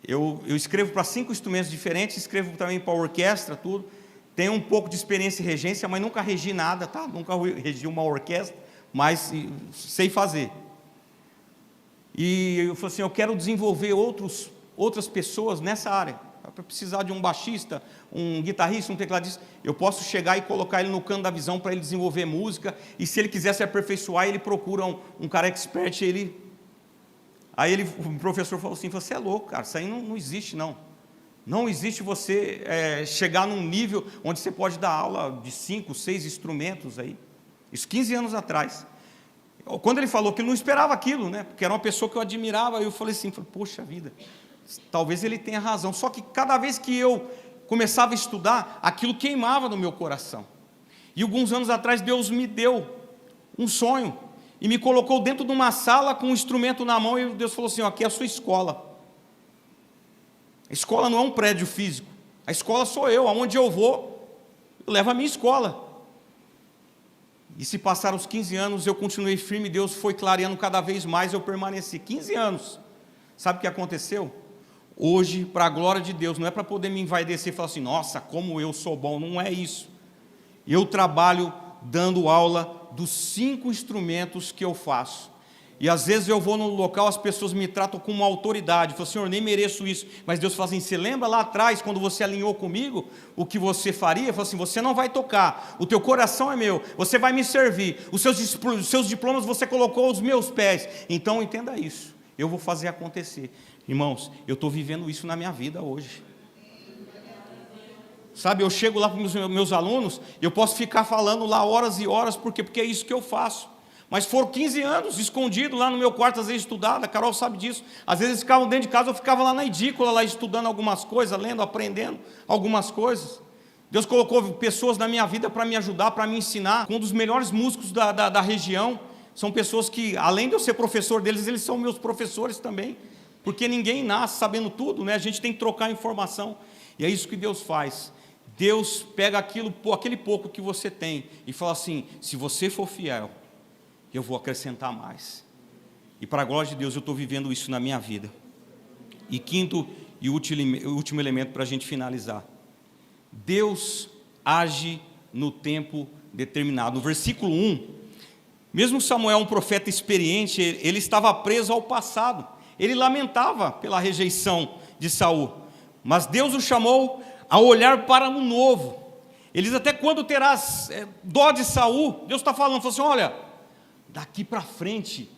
Eu escrevo para 5 instrumentos diferentes, escrevo também para orquestra, tudo. Tenho um pouco de experiência em regência, mas nunca regi nada, tá? Nunca regi uma orquestra, mas sei fazer. E eu falei assim, eu quero desenvolver outras pessoas nessa área. Para precisar de um baixista, um guitarrista, um tecladista, eu posso chegar e colocar ele no canto da visão para ele desenvolver música, e se ele quiser se aperfeiçoar, ele procura um cara expert, o professor falou assim, você é louco, cara, isso aí não existe não. Não existe você chegar num nível onde você pode dar aula de 5, 6 instrumentos aí. Isso 15 anos atrás. Quando ele falou que ele não esperava aquilo, né? Porque era uma pessoa que eu admirava, eu falei assim, poxa vida, talvez ele tenha razão. Só que cada vez que eu começava a estudar, aquilo queimava no meu coração. E alguns anos atrás Deus me deu um sonho e me colocou dentro de uma sala com um instrumento na mão, e Deus falou assim, aqui é a sua escola. A escola não é um prédio físico, a escola sou eu, aonde eu vou, eu levo a minha escola. E se passaram os 15 anos, eu continuei firme, Deus foi clareando cada vez mais, eu permaneci 15 anos. Sabe o que aconteceu? Hoje, para a glória de Deus, não é para poder me envaidecer e falar assim, nossa, como eu sou bom, não é isso. Eu trabalho dando aula dos 5 instrumentos que eu faço. E às vezes eu vou no local, as pessoas me tratam com uma autoridade, falam, Senhor, nem mereço isso. Mas Deus fala assim, você lembra lá atrás, quando você alinhou comigo, o que você faria? Fala assim, você não vai tocar, o teu coração é meu, você vai me servir, os seus diplomas você colocou aos meus pés. Então entenda isso, eu vou fazer acontecer. Irmãos, eu estou vivendo isso na minha vida hoje. Sabe, eu chego lá para os meus alunos, eu posso ficar falando lá horas e horas, porque é isso que eu faço. Mas foram 15 anos escondido lá no meu quarto, às vezes estudado, a Carol sabe disso. Às vezes eles ficavam dentro de casa, eu ficava lá na edícula, lá estudando algumas coisas, lendo, aprendendo algumas coisas. Deus colocou pessoas na minha vida para me ajudar, para me ensinar. Um dos melhores músicos da região, são pessoas que, além de eu ser professor deles, eles são meus professores também. Porque ninguém nasce sabendo tudo, né? A gente tem que trocar informação. E é isso que Deus faz. Deus pega aquele pouco que você tem e fala assim, se você for fiel, eu vou acrescentar mais. E para a glória de Deus, eu estou vivendo isso na minha vida. E quinto e último elemento para a gente finalizar. Deus age no tempo determinado. No versículo 1, mesmo Samuel, um profeta experiente, ele estava preso ao passado. Ele lamentava pela rejeição de Saul. Mas Deus o chamou a olhar para o novo. Ele diz, até quando terás dó de Saul? Deus está falando assim, olha, daqui para frente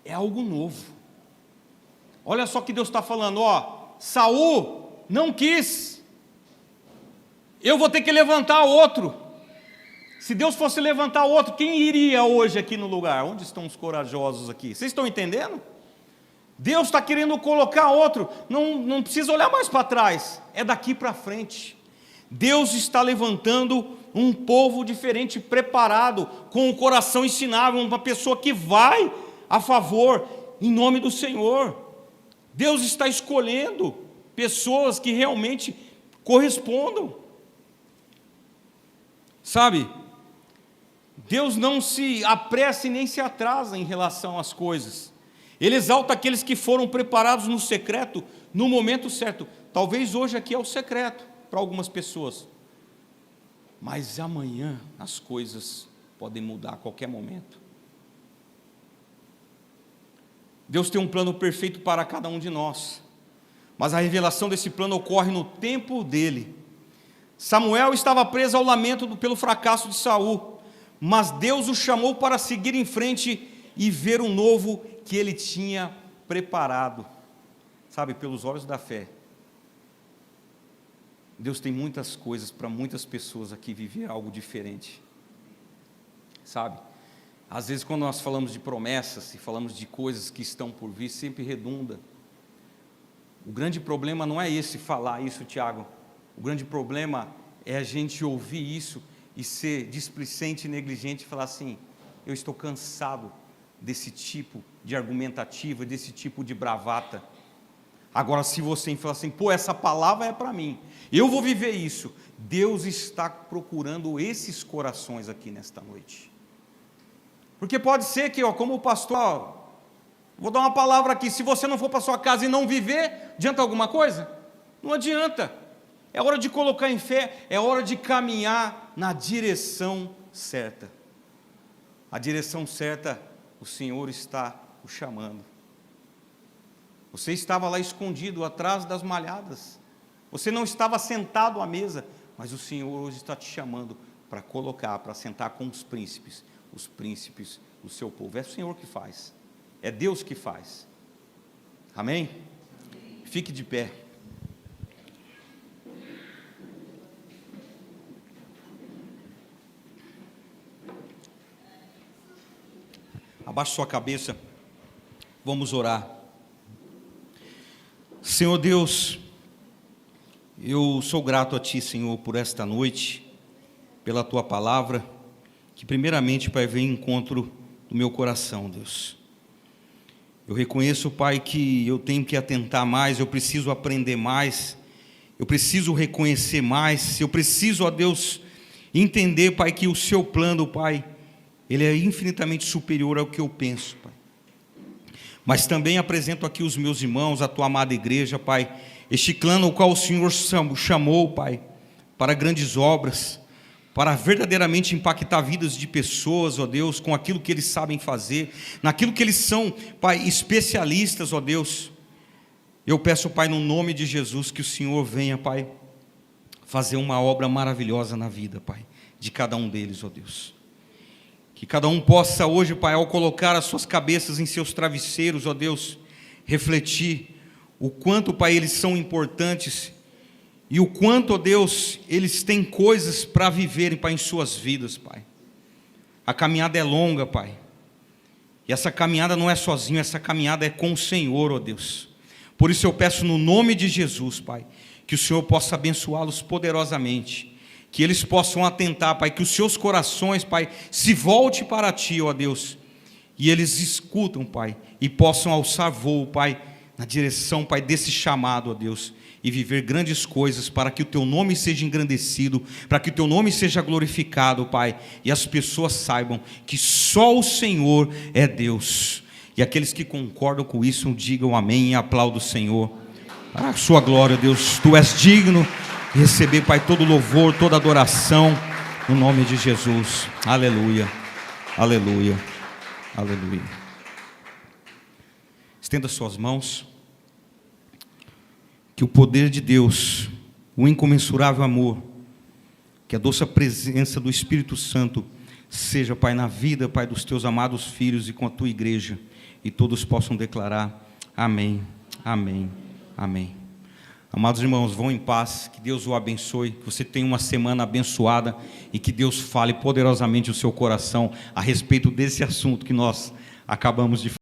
é algo novo. Olha só que Deus está falando, Saul não quis, eu vou ter que levantar outro. Se Deus fosse levantar outro, quem iria hoje aqui no lugar? Onde estão os corajosos aqui? Vocês estão entendendo? Deus está querendo colocar outro, não precisa olhar mais para trás, é daqui para frente. Deus está levantando um povo diferente, preparado, com o coração ensinável, uma pessoa que vai a favor, em nome do Senhor. Deus está escolhendo pessoas que realmente correspondam. Sabe, Deus não se apressa e nem se atrasa em relação às coisas. Ele exalta aqueles que foram preparados no secreto, no momento certo. Talvez hoje aqui é o secreto para algumas pessoas, mas amanhã as coisas podem mudar a qualquer momento. Deus tem um plano perfeito para cada um de nós, mas a revelação desse plano ocorre no tempo dele. Samuel estava preso ao lamento pelo fracasso de Saul, mas Deus o chamou para seguir em frente e ver o novo que ele tinha preparado. Sabe, pelos olhos da fé, Deus tem muitas coisas para muitas pessoas aqui viver algo diferente. Sabe, às vezes quando nós falamos de promessas e falamos de coisas que estão por vir, sempre redunda. O grande problema não é falar isso, Tiago. O grande problema é a gente ouvir isso e ser displicente e negligente e falar assim, eu estou cansado desse tipo de argumentativa, desse tipo de bravata. Agora, se você falar assim, essa palavra é para mim, eu vou viver isso. Deus está procurando esses corações aqui nesta noite. Porque pode ser que, como o pastor, vou dar uma palavra aqui, se você não for para sua casa e não viver, adianta alguma coisa? Não adianta. É hora de colocar em fé, é hora de caminhar na direção certa. A direção certa, o Senhor está o chamando. Você estava lá escondido atrás das malhadas, você não estava sentado à mesa, mas o Senhor hoje está te chamando para colocar, para sentar com os príncipes do seu povo. É o Senhor que faz, é Deus que faz. Amém? Fique de pé. Abaixe sua cabeça, vamos orar. Senhor Deus, eu sou grato a Ti, Senhor, por esta noite, pela Tua palavra, que primeiramente, Pai, vem em encontro do meu coração, Deus. Eu reconheço, Pai, que eu tenho que atentar mais, eu preciso aprender mais, eu preciso reconhecer mais, eu preciso, ó Deus, entender, Pai, que o Seu plano, Pai, Ele é infinitamente superior ao que eu penso, Pai. Mas também apresento aqui os meus irmãos, a Tua amada igreja, Pai, este clã no qual o Senhor chamou, Pai, para grandes obras, para verdadeiramente impactar vidas de pessoas, ó Deus, com aquilo que eles sabem fazer, naquilo que eles são, Pai, especialistas, ó Deus. Eu peço, Pai, no nome de Jesus, que o Senhor venha, Pai, fazer uma obra maravilhosa na vida, Pai, de cada um deles, ó Deus. Que cada um possa hoje, Pai, ao colocar as suas cabeças em seus travesseiros, ó Deus, refletir o quanto, Pai, eles são importantes e o quanto, ó Deus, eles têm coisas para viverem, Pai, em suas vidas, Pai. A caminhada é longa, Pai, e essa caminhada não é sozinho, essa caminhada é com o Senhor, ó Deus. Por isso eu peço no nome de Jesus, Pai, que o Senhor possa abençoá-los poderosamente, que eles possam atentar, Pai, que os seus corações, Pai, se volte para Ti, ó Deus, e eles escutam, Pai, e possam alçar voo, Pai, na direção, Pai, desse chamado, ó Deus, e viver grandes coisas para que o Teu nome seja engrandecido, para que o Teu nome seja glorificado, Pai, e as pessoas saibam que só o Senhor é Deus. E aqueles que concordam com isso, digam amém e aplaudam o Senhor. Para a sua glória, Deus, Tu és digno de receber, Pai, todo louvor, toda adoração, no nome de Jesus. Aleluia, aleluia, aleluia. Estenda suas mãos. Que o poder de Deus, o incomensurável amor, que a doce presença do Espírito Santo seja, Pai, na vida, Pai, dos Teus amados filhos e com a Tua igreja, e todos possam declarar amém, amém, amém. Amados irmãos, vão em paz, que Deus o abençoe, que você tenha uma semana abençoada e que Deus fale poderosamente o seu coração a respeito desse assunto que nós acabamos de falar.